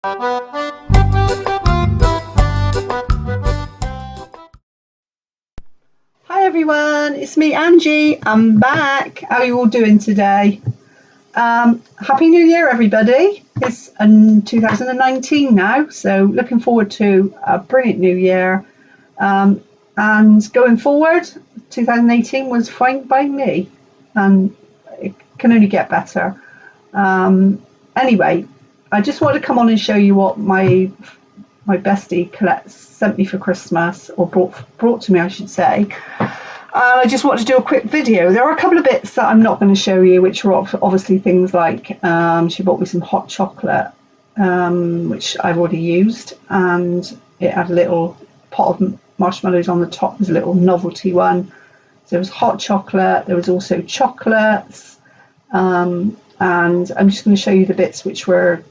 Hi everyone, it's me Angie. I'm back. How are you all doing today? Happy New Year everybody. It's 2019 now, so looking forward to a brilliant new year. And going forward, 2018 was fine by me, and it can only get better. Anyway, I just wanted to come on and show you what my bestie Collette sent me for Christmas, or brought to me I should say. I just wanted to do a quick video. There are a couple of bits that I'm not going to show you, which are obviously things like she bought me some hot chocolate, which I've already used, and it had a little pot of marshmallows on the top. There's a little novelty one. So there was hot chocolate, there was also chocolates, and I'm just going to show you the bits which were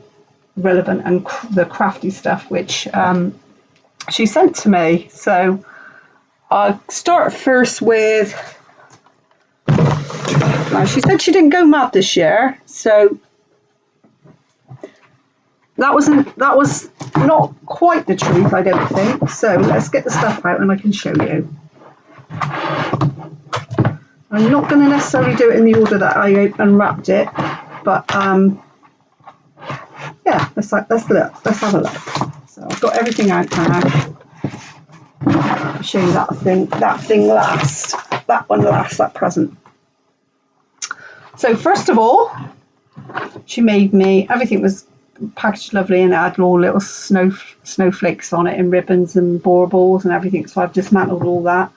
relevant and the crafty stuff which she sent to me. So I'll start first with, well, she said she didn't go mad this year, so that was not quite the truth, I don't think. So let's get the stuff out and I can show you. I'm not going to necessarily do it in the order that I unwrapped it, but yeah, let's have a look. So I've got everything out now. I'll show you that thing last. That one last, that present. So first of all, she made me, everything was packaged lovely and it had all little snowflakes on it and ribbons and baubles and everything. So I've dismantled all that.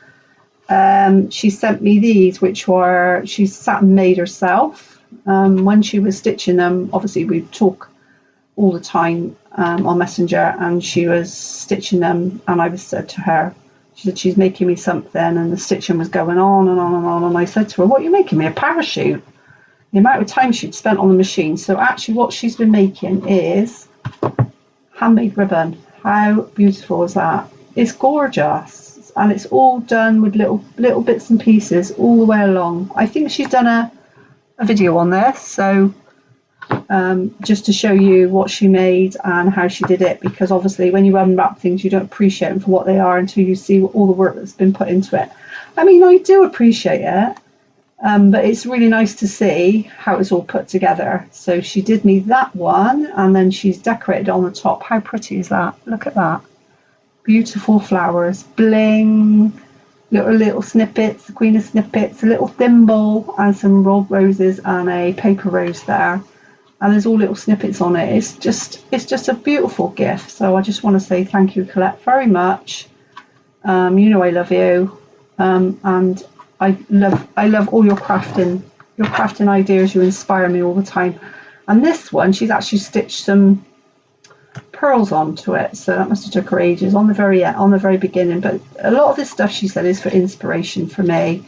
She sent me these, which were, she sat and made herself. When she was stitching them, obviously we talk all the time on Messenger, and she was stitching them, and I said to her, she said she's making me something, and the stitching was going on and on and on, and I said to her, what are you making me, a parachute? The amount of time she'd spent on the machine. So actually what she's been making is handmade ribbon. How beautiful is that? It's gorgeous, and it's all done with little bits and pieces all the way along. I think she's done a video on this, so just to show you what she made and how she did it, because obviously when you unwrap things you don't appreciate them for what they are until you see all the work that's been put into it. I mean, I do appreciate it, but it's really nice to see how it's all put together. So she did me that one, and then she's decorated on the top. How pretty is that? Look at that. Beautiful flowers, bling, little snippets, the Queen of Snippets, a little thimble and some rolled roses and a paper rose there. And there's all little snippets on it. It's just a beautiful gift. So I just want to say thank you, Collette, very much. You know I love you, and I love all your crafting ideas. You inspire me all the time. And this one, she's actually stitched some pearls onto it, so that must have took her ages on the very beginning. But a lot of this stuff, she said, is for inspiration for me.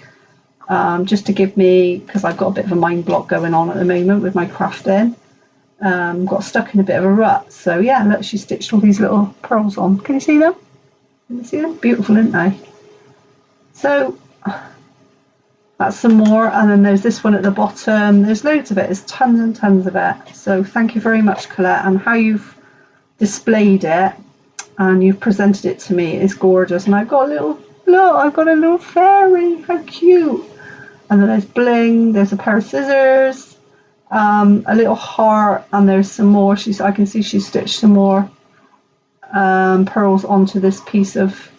Just to give me, because I've got a bit of a mind block going on at the moment with my crafting. Got stuck in a bit of a rut. So yeah, look, she stitched all these little pearls on. Can you see them? Can you see them? Beautiful, aren't they? So that's some more, and then there's this one at the bottom. There's loads of it. There's tons and tons of it. So thank you very much, Collette, and how you've displayed it and you've presented it to me is gorgeous. And I've got a little fairy. How cute! And then there's bling, there's a pair of scissors, a little heart, and there's some more. I can see she stitched some more pearls onto this piece of,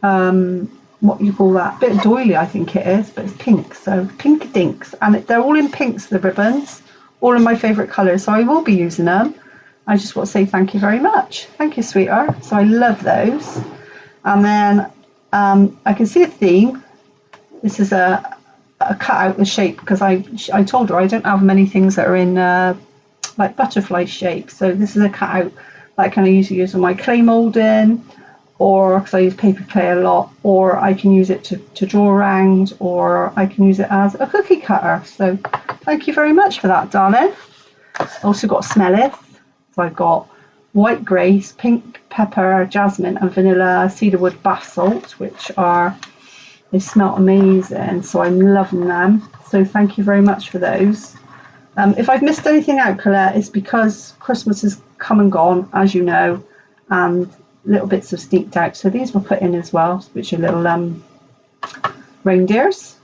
what you call that? Bit of doily, I think it is, but it's pink, so pink dinks. And they're all in pinks, the ribbons, all in my favourite colours, so I will be using them. I just want to say thank you very much. Thank you, sweetheart. So I love those. And then I can see a theme. This is a cut out the shape, because I told her I don't have many things that are in like butterfly shape. So this is a cut out that I can usually use on my clay moulding, or because I use paper clay a lot, or I can use it to draw around, or I can use it as a cookie cutter. So thank you very much for that, darling. I also got smelleth. So I've got white grace, pink pepper, jasmine and vanilla cedarwood bath salt, which they smell amazing, so I'm loving them. So thank you very much for those. If I've missed anything out, Collette, it's because Christmas is come and gone, as you know, and little bits have sneaked out. So these were put in as well, which are little reindeers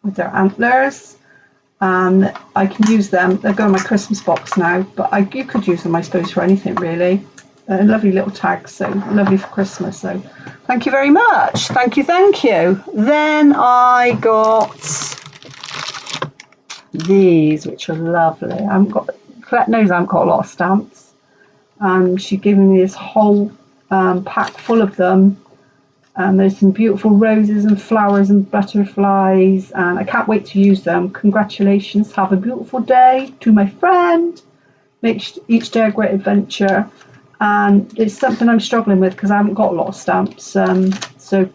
with their antlers. And I can use them. They're going in my Christmas box now, but you could use them, I suppose, for anything really. They're lovely little tags, so lovely for Christmas. So thank you very much. Thank you, thank you. Then I got these, which are lovely. Collette knows I haven't got a lot of stamps, and she gave me this whole pack full of them. And there's some beautiful roses and flowers and butterflies, and I can't wait to use them. Congratulations, have a beautiful day. To my friend, make each day a great adventure. And it's something I'm struggling with because I haven't got a lot of stamps. So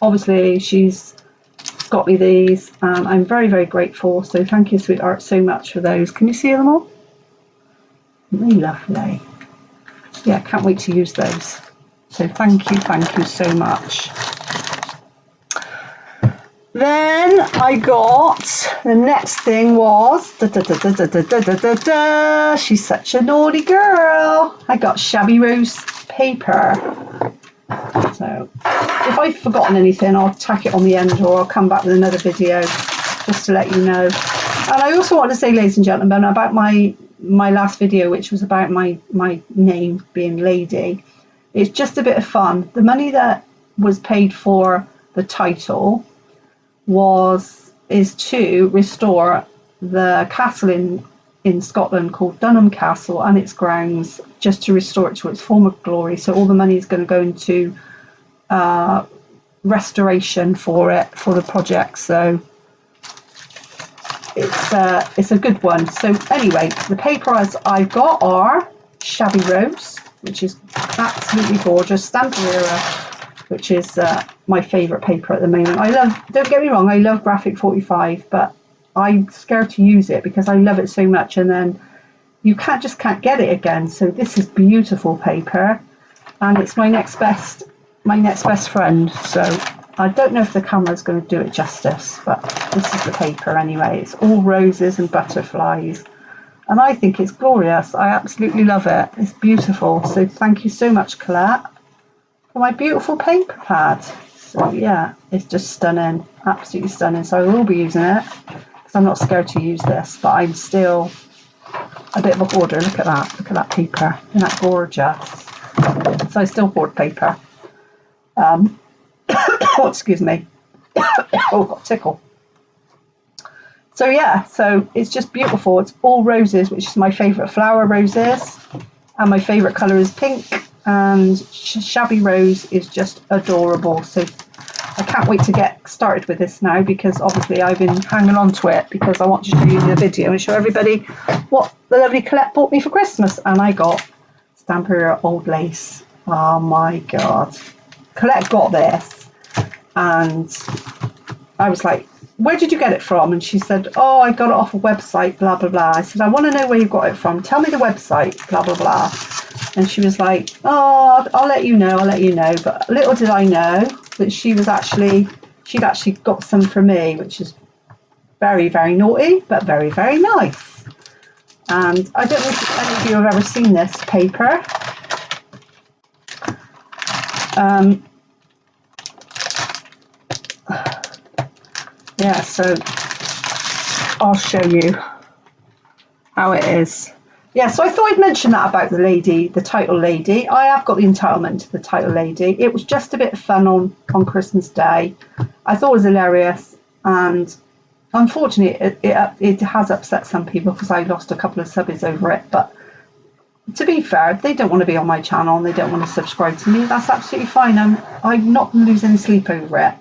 obviously she's got me these, and I'm very, very grateful. So thank you, sweetheart, so much for those. Can you see them all? Really lovely. Yeah, can't wait to use those. So thank you so much. Then I got, the next thing was, she's such a naughty girl. I got Shabby Rose paper. So if I've forgotten anything, I'll tack it on the end, or I'll come back with another video just to let you know. And I also want to say, ladies and gentlemen, about my last video, which was about my name being Lady. It's just a bit of fun. The money that was paid for the title is to restore the castle in Scotland called Dunham Castle and its grounds, just to restore it to its former glory. So all the money is going to go into restoration for the project. So it's a good one. So anyway, the papers I've got are Shabby Rose, which is absolutely gorgeous, Stampera, which is my favourite paper at the moment. Don't get me wrong, I love Graphic 45, but I'm scared to use it because I love it so much, and then you just can't get it again. So this is beautiful paper, and it's my next best friend. So I don't know if the camera's going to do it justice, but this is the paper anyway. It's all roses and butterflies, and I think it's glorious. I absolutely love it. It's beautiful. So thank you so much, Collette, for my beautiful paper pad. So yeah, it's just stunning, absolutely stunning. So I will be using it because I'm not scared to use this, but I'm still a bit of a hoarder. Look at that paper. Isn't that gorgeous? So I still hoard paper. Oh, excuse me. Oh, got a tickle. So yeah, so it's just beautiful. It's all roses, which is my favourite flower, roses, and my favourite colour is pink, and Shabby Rose is just adorable. So I can't wait to get started with this now, because obviously I've been hanging on to it because I want to show you the video and show everybody what the lovely Collette bought me for Christmas. And I got Stampera Old Lace. Oh my God. Collette got this, and I was like, where did you get it from? And she said, oh, I got it off a website, blah, blah, blah. I said, I want to know where you got it from. Tell me the website, blah, blah, blah. And she was like, oh, I'll let you know. But little did I know that she'd actually got some for me, which is very, very naughty, but very, very nice. And I don't know if any of you have ever seen this paper. Yeah, so I'll show you how it is. Yeah, so I thought I'd mention that about the lady, the title lady. I have got the entitlement to the title lady. It was just a bit of fun on Christmas Day. I thought it was hilarious, and unfortunately it has upset some people because I lost a couple of subbies over it. But to be fair, they don't want to be on my channel and they don't want to subscribe to me. That's absolutely fine. I'm not going to lose any sleep over it.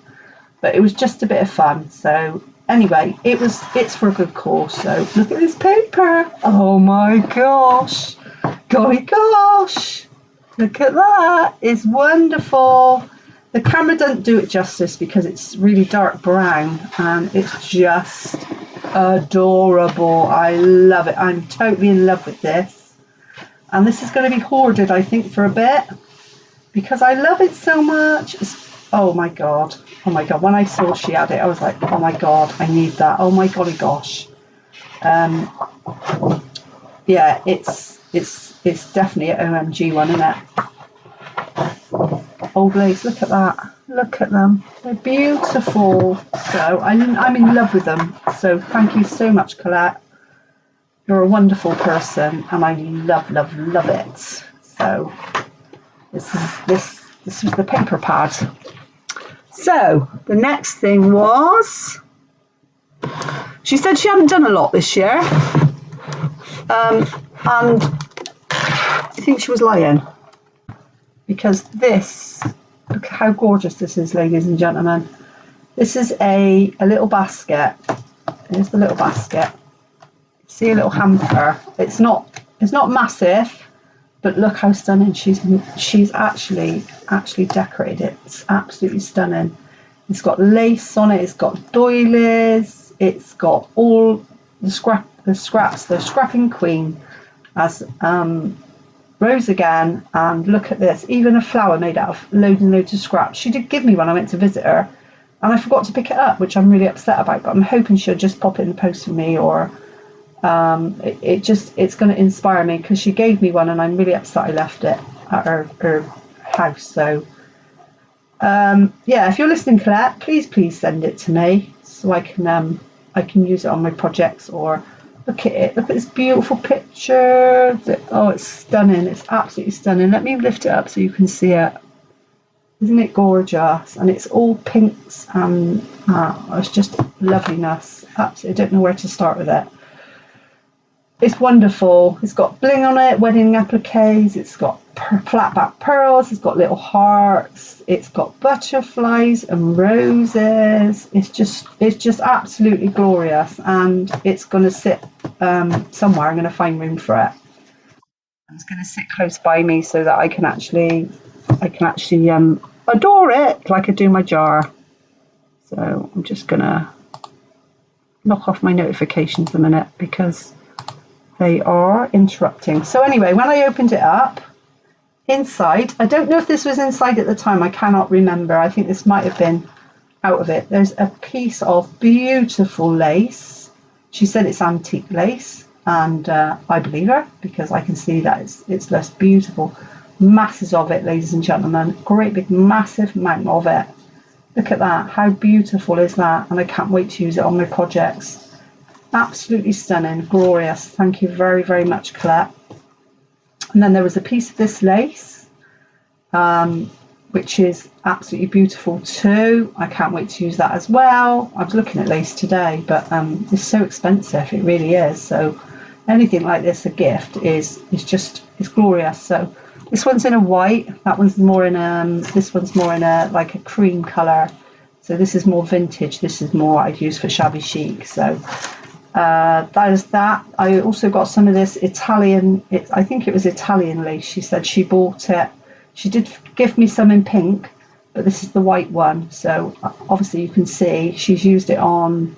But it was just a bit of fun. So anyway, it's for a good cause. So look at this paper. Oh my gosh. Golly gosh. Look at that. It's wonderful. The camera doesn't do it justice because it's really dark brown, and it's just adorable. I love it. I'm totally in love with this. And this is going to be hoarded, I think, for a bit because I love it so much. Oh my God. Oh my God. When I saw she had it, I was like, oh my God, I need that. Oh my golly gosh. Yeah, it's it's definitely an OMG one, isn't it? Old lace, look at that. Look at them. They're beautiful. So I'm in love with them. So thank you so much, Collette. You're a wonderful person, and I love, love, love it. So this was the paper pad. So the next thing was, she said she hadn't done a lot this year, and I think she was lying, because this, look how gorgeous this is, ladies and gentlemen. This is a little basket. Here's the little basket. See a little hamper. It's not massive, but look how stunning she's actually decorated it. It's absolutely stunning. It's got lace on it. It's got doilies. It's got all the scraps. The scrapping queen as Rose again. And look at this. Even a flower made out of loads and loads of scraps. She did give me one. I went to visit her, and I forgot to pick it up, which I'm really upset about. But I'm hoping she'll just pop it in the post for me, or it's going to inspire me, because she gave me one and I'm really upset I left it at her house. So yeah, if you're listening, Collette, please send it to me so I can use it on my projects. Or look at it, look at this beautiful picture. Oh, it's stunning. It's absolutely stunning. Let me lift it up so you can see it. Isn't it gorgeous? And it's all pinks, and it's just loveliness. Absolutely, I don't know where to start with it. It's wonderful. It's got bling on it, wedding appliques. It's got flat back pearls. It's got little hearts. It's got butterflies and roses. It's just absolutely glorious, and it's going to sit somewhere. I'm going to find room for it. It's going to sit close by me so that I can actually adore it like I do my jar. So I'm just going to knock off my notifications a minute, because they are interrupting. So anyway, when I opened it up, inside, I don't know if this was inside at the time, I cannot remember. I think this might have been out of it. There's a piece of beautiful lace. She said it's antique lace, and I believe her, because I can see that it's less beautiful. Masses of it, ladies and gentlemen. Great big massive amount of it. Look at that. How beautiful is that? And I can't wait to use it on my projects. Absolutely stunning, glorious. Thank you very, very much, Collette. And then there was a piece of this lace, which is absolutely beautiful too. I can't wait to use that as well. I was looking at lace today, but it's so expensive. It really is. So anything like this, a gift, is glorious. So this one's in a white. That one's more in this one's more in a like a cream colour. So this is more vintage. This is more what I'd use for shabby chic. So that is that. I also got some of this Italian, I think it was Italian lace. She said she bought it. She did give me some in pink, but this is the white one. So obviously you can see she's used it on,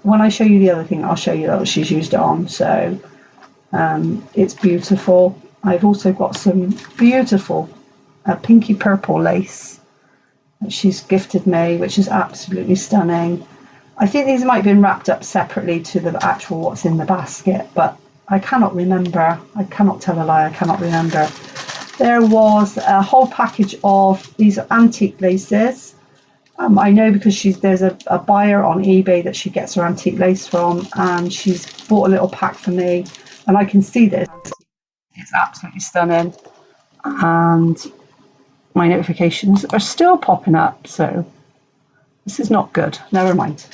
when I show you the other thing, I'll show you that she's used it on. So it's beautiful. I've also got some beautiful pinky purple lace that she's gifted me, which is absolutely stunning. I think these might have been wrapped up separately to the actual what's in the basket, but I cannot remember. I cannot tell a lie, I cannot remember. There was a whole package of these antique laces. I know because there's a buyer on eBay that she gets her antique lace from, and she's bought a little pack for me, and I can see this. It's absolutely stunning. And my notifications are still popping up, so this is not good. Never mind.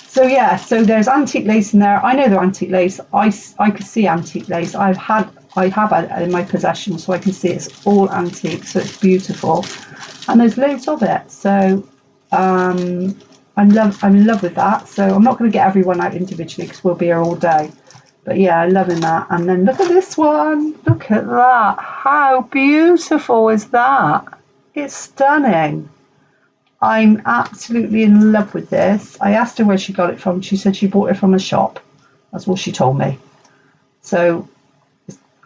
So yeah, so there's antique lace in there. I know they're antique lace. I could see antique lace. I have it in my possession, so I can see it's all antique. So it's beautiful, and there's loads of it. So I'm in love with that. So I'm not going to get everyone out individually because we'll be here all day. But yeah, I'm loving that. And then look at this one. Look at that. How beautiful is that? It's stunning. I'm absolutely in love with this. I asked her where she got it from. She said she bought it from a shop. That's what she told me. So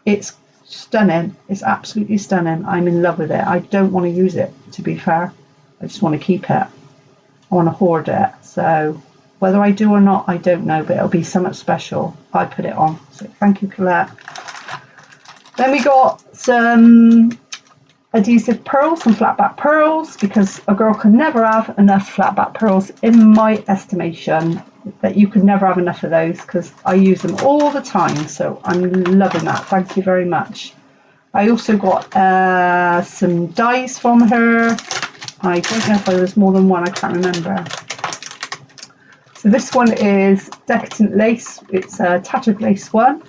it's stunning. It's absolutely stunning. I'm in love with it. I don't want to use it, to be fair. I just want to keep it. I want to hoard it. So whether I do or not, I don't know, but it'll be something special. I put it on. So thank you, Collette. Then we got some adhesive pearls, some flat back pearls, because a girl can never have enough flat back pearls in my estimation. That you can never have enough of those because I use them all the time, so I'm loving that. Thank you very much. I also got some dies from her. I don't know if there was more than one, I can't remember. So this one is Decadent Lace. It's a tattered lace one.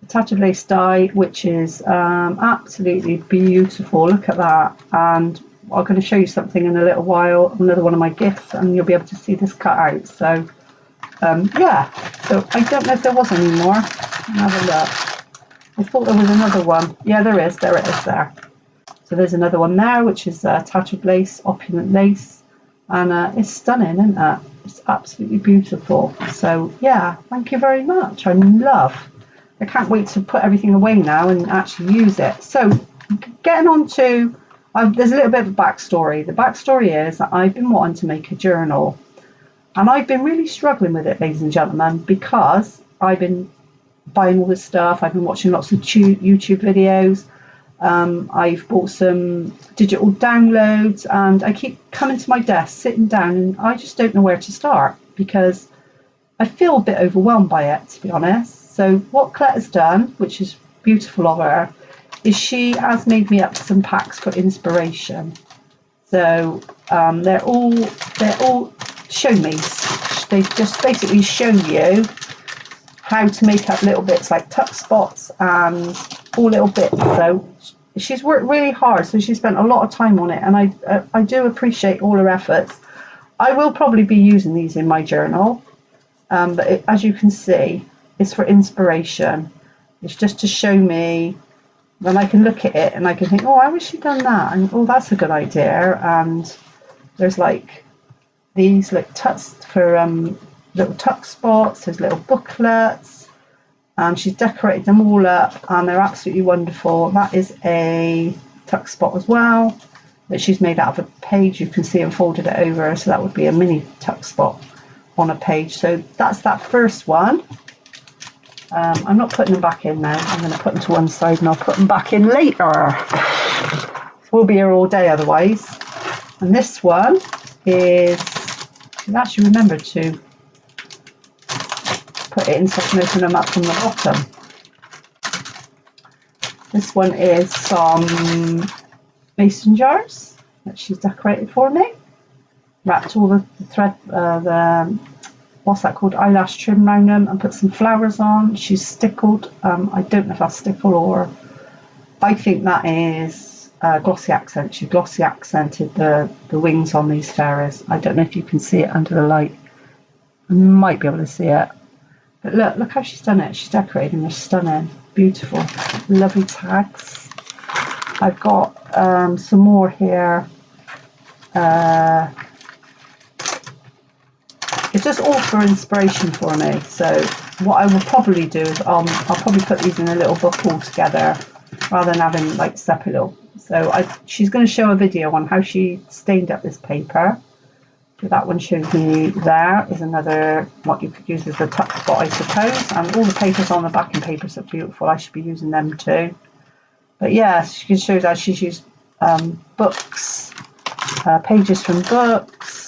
Tattered lace die, which is absolutely beautiful. Look at that. And I'm going to show you something in a little while, another one of my gifts, and you'll be able to see this cut out. So yeah, so I don't know if there was any more. Have a look. I thought there was another one. Yeah, there is. There it is there. So there's another one there, which is tattered lace, opulent lace, and it's stunning, isn't it? It's absolutely beautiful. So yeah, thank you very much. I can't wait to put everything away now and actually use it. So getting on to, there's a little bit of a backstory. The backstory is that I've been wanting to make a journal, and I've been really struggling with it, ladies and gentlemen, because I've been buying all this stuff. I've been watching lots of YouTube videos. I've bought some digital downloads, and I keep coming to my desk, sitting down, and I just don't know where to start because I feel a bit overwhelmed by it, to be honest. So what Collette has done, which is beautiful of her, is she has made me up some packs for inspiration. So they're all show me's. They just basically show you how to make up little bits like tuck spots and all little bits. So she's worked really hard, so she spent a lot of time on it, and I do appreciate all her efforts. I will probably be using these in my journal, but as you can see, it's for inspiration. It's just to show me, then I can look at it and I can think, oh, I wish she'd done that, and oh, that's a good idea. And there's like these like tucks for little tuck spots, there's little booklets, and she's decorated them all up, and they're absolutely wonderful. That is a tuck spot as well that she's made out of a page. You can see and folded it over, so that would be a mini tuck spot on a page. So that's that first one. I'm not putting them back in now. I'm going to put them to one side and I'll put them back in later. We'll be here all day otherwise. And this one is, I've actually remembered to put it in so I can open them up from the bottom. This one is some mason jars that she's decorated for me. Wrapped all the thread, what's that called, eyelash trim around them, and put some flowers on. She's stickled, I don't know if that's stickle or, I think that is glossy accent. She glossy accented the wings on these fairies. I don't know if you can see it under the light. I might be able to see it. But look how she's done it. She's decorated them. They're stunning, beautiful, lovely tags. I've got some more here. It's just all for inspiration for me. So what I will probably do is I'll probably put these in a little book all together rather than having like separate little. So she's going to show a video on how she stained up this paper. So that one shows me there is another, what you could use as a tuck spot, I suppose. And all the papers on the backing papers are beautiful. I should be using them too. But yeah, she shows how she's used books, pages from books.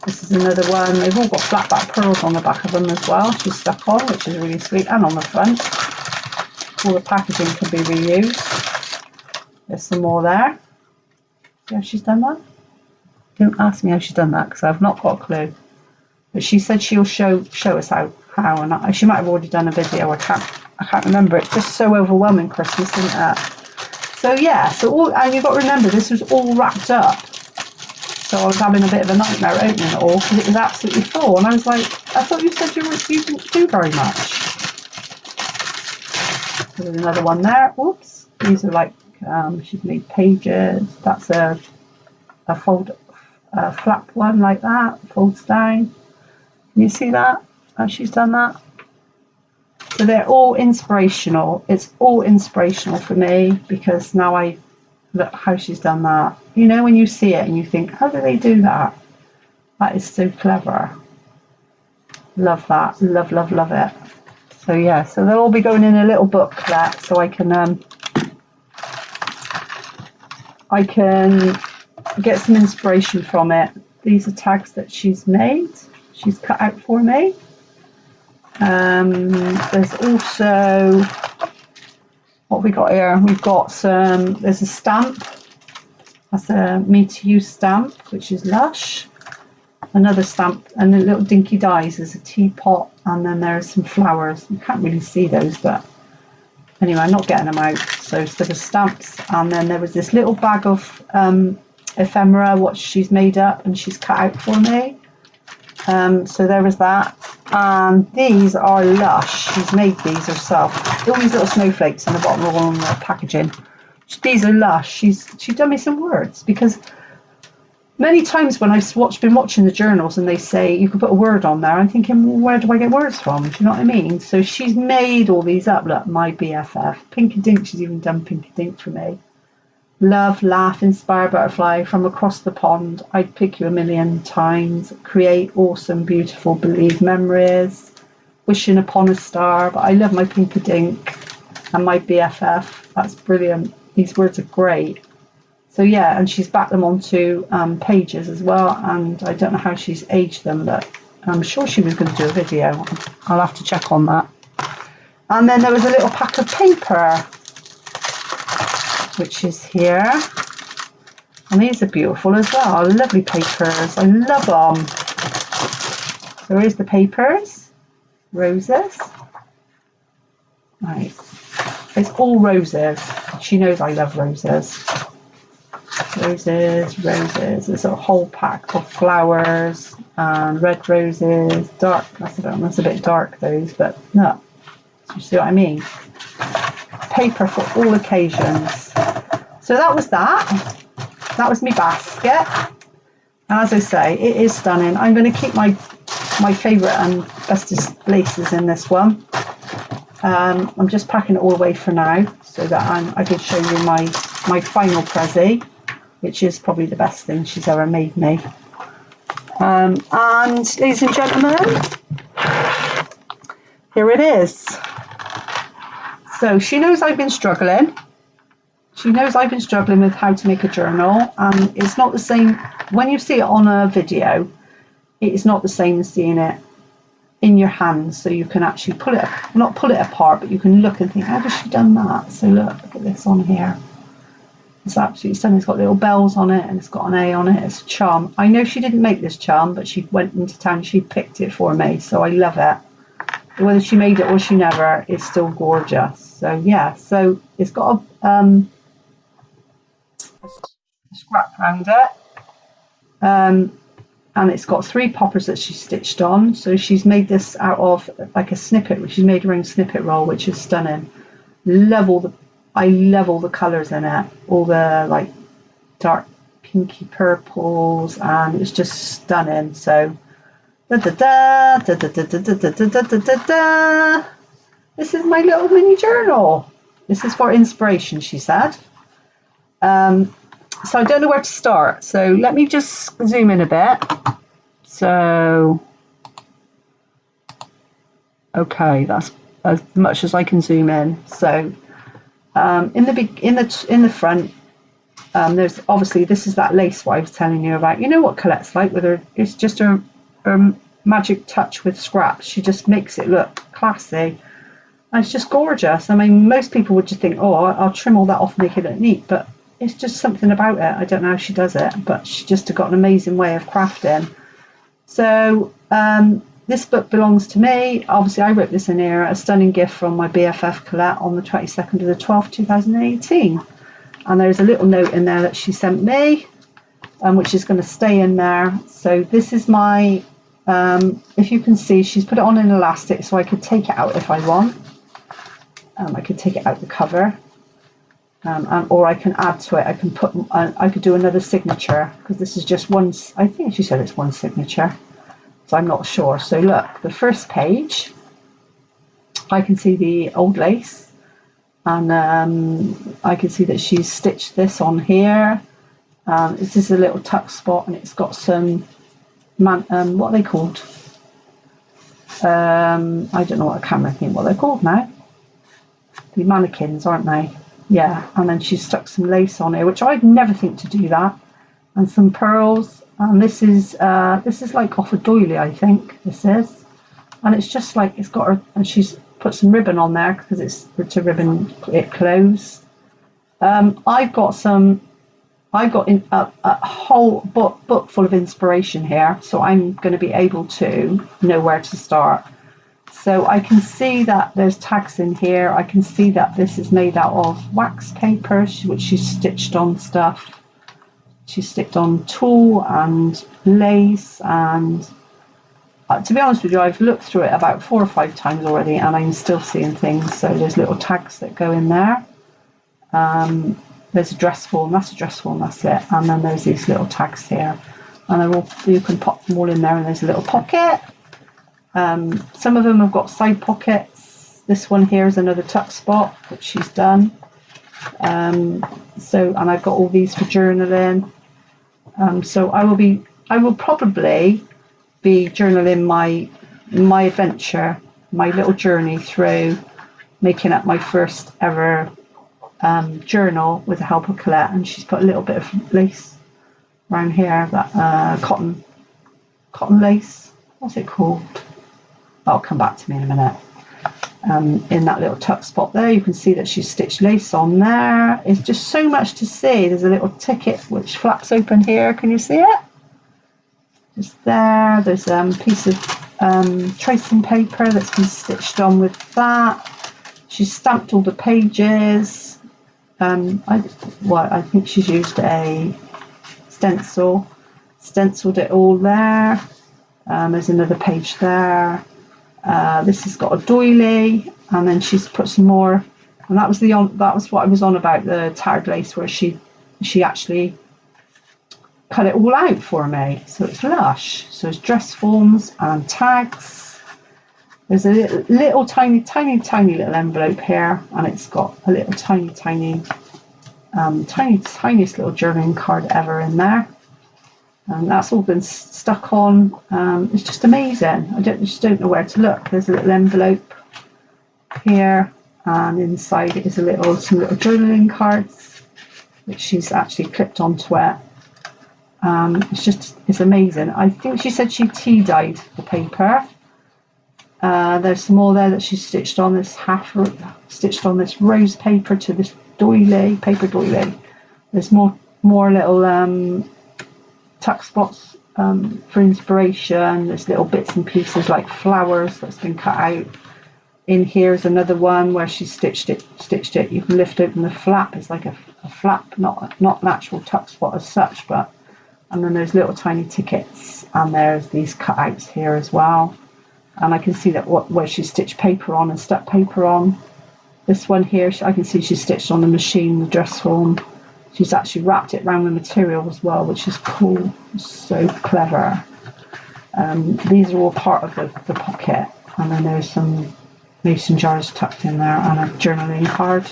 This is another one. They've all got flat back pearls on the back of them as well. She's stuck on, which is really sweet, and on the front. All the packaging can be reused. There's some more there. See how she's done that? Don't ask me how she's done that because I've not got a clue. But she said she'll show us how, and she might have already done a video. I can't remember. It's just so overwhelming, Christmas, isn't it? So yeah. And you've got to remember this was all wrapped up. So I was having a bit of a nightmare opening it all because it was absolutely full. And I was like, I thought you said you didn't do very much. There's another one there. Oops. These are like, she's made pages. That's a flap one like that. Folds down. Can you see that? How she's done that? So they're all inspirational. It's all inspirational for me because now I look how she's done that. You know, when you see it and you think, how do they do that? That is so clever. Love that. Love, love, love it. So yeah, so they'll all be going in a little booklet, so I can get some inspiration from it. These are tags that she's made, she's cut out for me. There's also, what have we got here? We've got some, there's a stamp, that's a me to use stamp, which is Lush. Another stamp, and the little dinky dies, there's a teapot, and then there's some flowers. You can't really see those, but anyway, I'm not getting them out. So there's stamps, and then there was this little bag of ephemera, what she's made up and she's cut out for me. So there was that, and these are Lush. She's made these herself. All these little snowflakes in the bottom are all on the packaging. These are Lush. She's done me some words, because many times when I've been watching the journals and they say you can put a word on there, I'm thinking, well, where do I get words from? Do you know what I mean? So she's made all these up. Look, my BFF. Pinkadink, she's even done Pinkadink for me. Love, laugh, inspire, butterfly, from across the pond. I'd pick you a million times. Create awesome, beautiful, believe memories. Wishing upon a star. But I love my Pinkadink and my BFF. That's brilliant. These words are great. So yeah, and she's backed them onto pages as well, and I don't know how she's aged them, but I'm sure she was going to do a video. I'll have to check on that. And then there was a little pack of paper, which is here, and these are beautiful as well. Lovely papers, I love them. So here's the papers, roses. Right, it's all roses. She knows I love roses. Roses, roses. There's a whole pack of flowers and red roses, dark. That's a bit dark, those, but no, you see what I mean? Paper for all occasions. So that was that. That was my basket. And as I say, it is stunning. I'm going to keep my favourite and bestest laces in this one. I'm just packing it all away for now, so that I can show you my final Prezzie, which is probably the best thing she's ever made me. And ladies and gentlemen, here it is. So she knows I've been struggling. She knows I've been struggling with how to make a journal, and it's not the same when you see it on a video. It's not the same as seeing it in your hands, so you can actually not pull it apart, but you can look and think, how has she done that? So look at this on here. It's absolutely stunning. It's got little bells on it, and it's got an A on it. It's a charm. I know she didn't make this charm, but she went into town, she picked it for me, so I love it. Whether she made it or she never, it's still gorgeous. So yeah, so it's got a scrap around it, and it's got 3 poppers that she stitched on. So she's made this out of like a snippet. She's made her own snippet roll, which is stunning. I love all the colours in it, all the like dark pinky purples, and it's just stunning. So this is my little mini journal. This is for inspiration, she said. So I don't know where to start, so let me just zoom in a bit. So okay, that's as much as I can zoom in. So in the front, there's obviously, this is that lace what I was telling you about. You know what Colette's like with her, it's just her magic touch with scraps. She just makes it look classy, and it's just gorgeous. I mean, most people would just think, oh, I'll trim all that off and make it look neat, but it's just something about it. I don't know how she does it, but she just got an amazing way of crafting. So this book belongs to me. Obviously, I wrote this in here, a stunning gift from my BFF Collette on the 22nd of the 12th, 2018. And there's a little note in there that she sent me, which is going to stay in there. So this is my, if you can see, she's put it on in elastic, so I could take it out if I want. I could take it out the cover. Or I can add to it. I can put. I could do another signature, because this is just one. I think she said it's one signature, so I'm not sure. So look, the first page, I can see the old lace, and I can see that she's stitched this on here. This is a little tuck spot, and it's got some what are they called? I don't know what a camera thing, what they're called now. The mannequins, aren't they? Yeah, and then she stuck some lace on it, which I'd never think to do that, and some pearls. And this is like off a doily, I think this is, and it's just like it's got her, and she's put some ribbon on there because it's to ribbon it close. I've got a whole book full of inspiration here, so I'm going to be able to know where to start. So I can see that there's tags in here. I can see that this is made out of wax paper, which she's stitched on stuff. She sticked on tulle and lace, and to be honest with you, I've looked through it about 4 or 5 times already, and I'm still seeing things. So there's little tags that go in there. There's a dress form, that's a dress form, that's it. And then there's these little tags here, and you can pop them all in there, and there's a little pocket. Some of them have got side pockets. This one here is another tuck spot, which she's done. And I've got all these for journaling. So I will probably be journaling my adventure, my little journey through making up my first ever journal with the help of Collette. And she's put a little bit of lace around here, that cotton lace. What's it called? That'll come back to me in a minute. In that little tuck spot there, you can see that she's stitched lace on there. It's just so much to see. There's a little ticket which flaps open here. Can you see it? Just there. There's a piece of tracing paper that's been stitched on with that. She's stamped all the pages. I think she's used a stenciled it all there. There's another page there. This has got a doily, and then she's put some more, and that was what I was on about, the tattered lace, where she actually cut it all out for me, so it's lush. So it's dress forms and tags. There's a little tiny little envelope here, and it's got a little tiniest little journaling card ever in there. And that's all been stuck on. It's just amazing. I just don't know where to look. There's a little envelope here, and inside it is some little journaling cards, which she's actually clipped onto it. It's amazing. I think she said she tea dyed the paper. There's some more there that she stitched on this rose paper to this paper doily. There's more little tuck spots for inspiration. There's little bits and pieces like flowers that's been cut out. In here is another one where she stitched it. You can lift open the flap. It's like a flap, not an actual tuck spot as such, and then there's little tiny tickets, and there's these cutouts here as well. And I can see that where she stitched paper on and stuck paper on. This one here, I can see she stitched on the machine, the dress form. She's actually wrapped it around the material as well, which is cool. So clever. These are all part of the pocket, and then there's some mason jars tucked in there and a journaling card.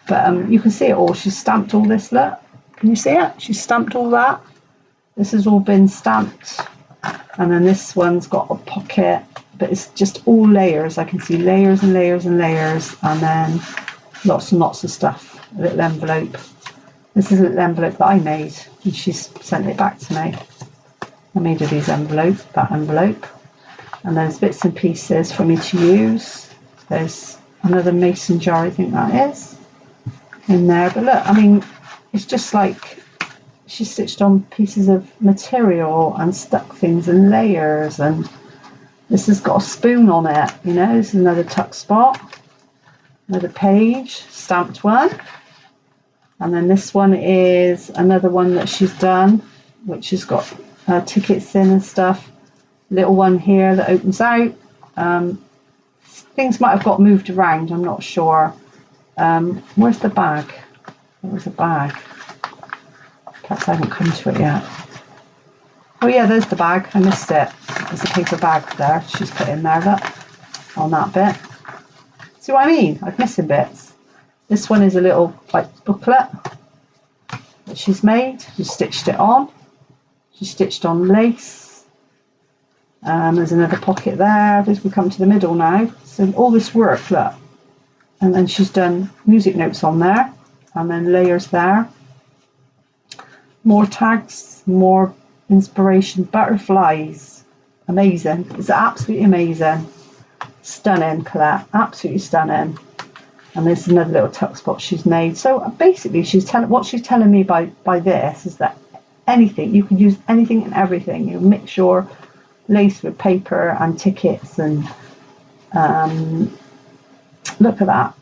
But you can see it all. She's stamped all this. Look, can you see it? She's stamped all that. This has all been stamped, and then this one's got a pocket, but it's just all layers. I can see layers and layers and layers, and then lots and lots of stuff. A little envelope. This is a little envelope that I made, and she's sent it back to me. I made her that envelope. And there's bits and pieces for me to use. There's another mason jar, I think that is, in there. But look, I mean, it's just like she stitched on pieces of material and stuck things in layers. And this has got a spoon on it, you know. This is another tuck spot. Another page, stamped one. And then this one is another one that she's done, which has got tickets in and stuff. Little one here that opens out. Things might have got moved around, I'm not sure. Where's the bag? There was a bag. Perhaps I haven't come to it yet. Oh yeah, there's the bag. I missed it. There's a paper bag there she's put in there, look, on that bit. See what I mean? I'm missing bits. This one is a little like booklet that she's made. She stitched it on. She stitched on lace. There's another pocket there. This we come to the middle now. So all this work, look. And then she's done music notes on there. And then layers there. More tags, more inspiration. Butterflies. Amazing. It's absolutely amazing. Stunning, Collette. Absolutely stunning. And there's another little tuck spot she's made. So basically, what she's telling me by this is that anything, you can use anything and everything. You mix your lace with paper and tickets, and look at that.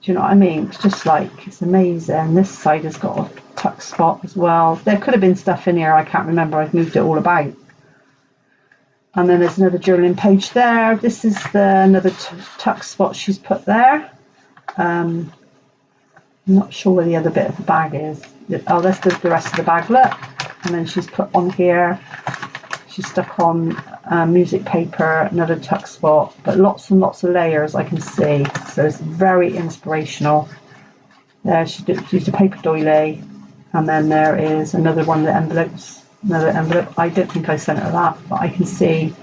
Do you know what I mean? It's just like, it's amazing. This side has got a tuck spot as well. There could have been stuff in here, I can't remember. I've moved it all about. And then there's another journaling page there. This is another tuck spot she's put there. I'm not sure where the other bit of the bag is. Oh, that's the rest of the bag, look. And then she's put on here, she's stuck on music paper, another tuck spot, but lots and lots of layers I can see. So it's very inspirational. There, she used a paper doily. And then there is another one of the envelopes, another envelope. I don't think I sent her that, but I can see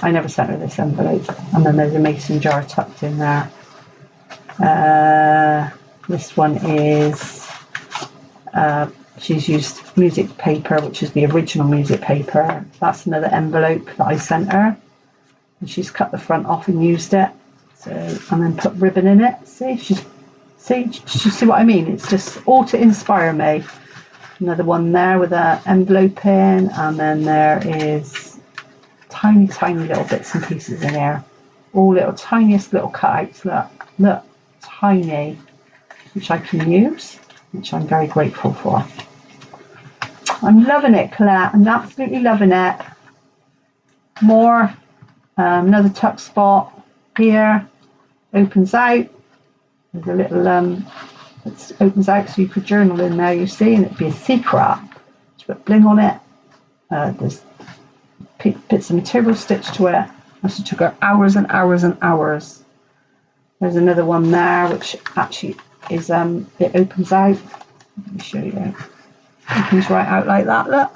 I never sent her this envelope. And then there's a mason jar tucked in there. This one is, she's used music paper, which is the original music paper. That's another envelope that I sent her. And she's cut the front off and used it. So, and then put ribbon in it. See what I mean? It's just all to inspire me. Another one there with an envelope in. And then there is tiny, tiny little bits and pieces in here. All little, tiniest little cutouts. Look. Tiny, which I can use, which I'm very grateful for. I'm loving it, Collette. I'm absolutely loving it. More, another tuck spot here, opens out. There's a little, it opens out so you could journal in there, you see, and it'd be a secret. Just put bling on it. There's bits of material stitched to it. Must have took her hours and hours and hours. There's another one there, which actually is, it opens out. Let me show you. Opens right out like that, look.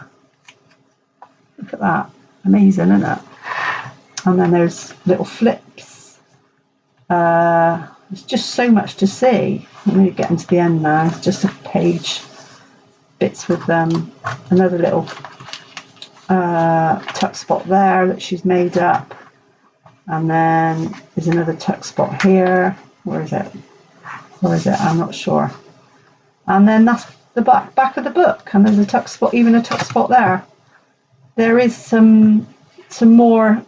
Look at that. Amazing, isn't it? And then there's little flips. There's just so much to see. Let me get into the end now. It's just a page. Bits with another little tuck spot there that she's made up. And then there's another tuck spot here. Where is it? I'm not sure. And then that's the back of the book. And there's a tuck spot, even a tuck spot there. There is some more.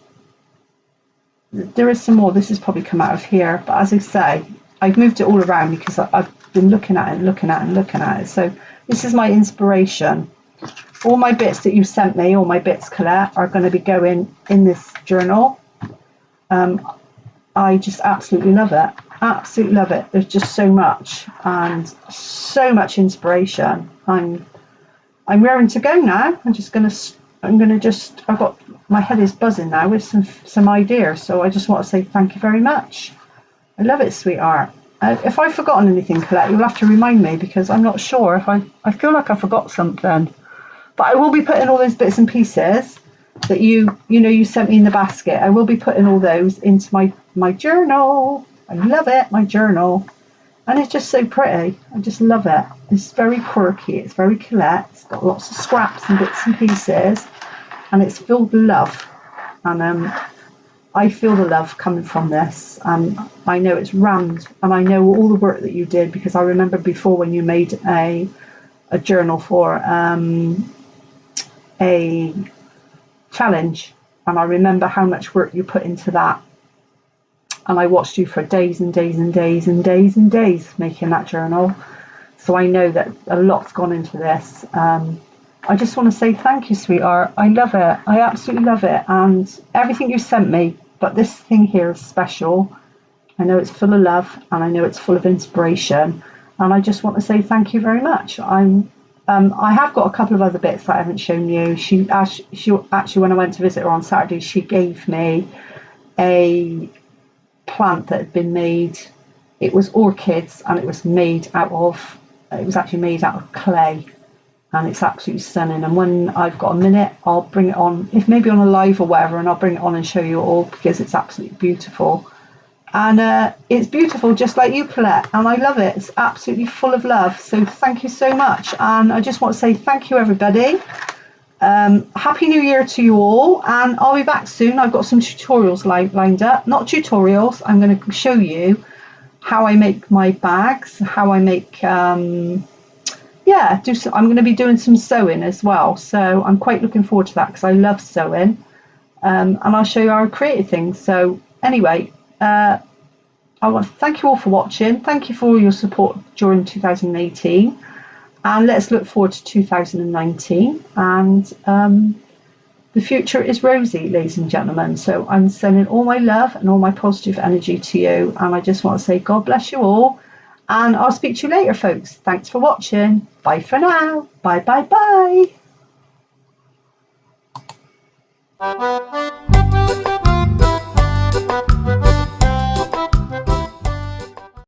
There is some more. This has probably come out of here. But as I say, I've moved it all around because I've been looking at it. So this is my inspiration. All my bits that you sent me, all my bits, Collette, are going to be going in this journal. I just absolutely love it. Absolutely love it. There's just so much and so much inspiration. I'm raring to go now. I've got, my head is buzzing now with some ideas. So I just want to say thank you very much. I love it, sweetheart. If I've forgotten anything, Collette, you'll have to remind me because I'm not sure if I feel like I forgot something. But I will be putting all those bits and pieces that you sent me in the basket. I will be putting all those into my journal. I love it, my journal. And it's just so pretty. I just love it. It's very quirky. It's very Collette. It's got lots of scraps and bits and pieces. And it's filled with love. And I feel the love coming from this. And I know it's rammed. And I know all the work that you did because I remember before when you made a journal for a challenge, and I remember how much work you put into that, and I watched you for days and days and days and days and days making that journal, so I know that a lot's gone into this. I just want to say thank you, sweetheart. I love it. I absolutely love it, and everything you sent me, but this thing here is special. I know it's full of love and I know it's full of inspiration, and I just want to say thank you very much. I have got a couple of other bits that I haven't shown you. She actually, when I went to visit her on Saturday, she gave me a plant that had been made. It was orchids, and it was actually made out of clay. and it's absolutely stunning. And when I've got a minute, I'll bring it on, if maybe on a live or whatever, and I'll bring it on and show you all, because it's absolutely beautiful. And it's beautiful just like you, Collette, and I love it. It's absolutely full of love. So thank you so much. And I just want to say thank you, everybody. Happy New Year to you all, and I'll be back soon. I've got some tutorials lined up. Not tutorials, I'm going to show you how I make my bags, how I make, I'm going to be doing some sewing as well. So I'm quite looking forward to that, because I love sewing. And I'll show you how I created things. So anyway, I want to thank you all for watching. Thank you for all your support during 2018. And let's look forward to 2019. And the future is rosy, ladies and gentlemen. So I'm sending all my love and all my positive energy to you. And I just want to say God bless you all. And I'll speak to you later, folks. Thanks for watching. Bye for now. Bye, bye, bye.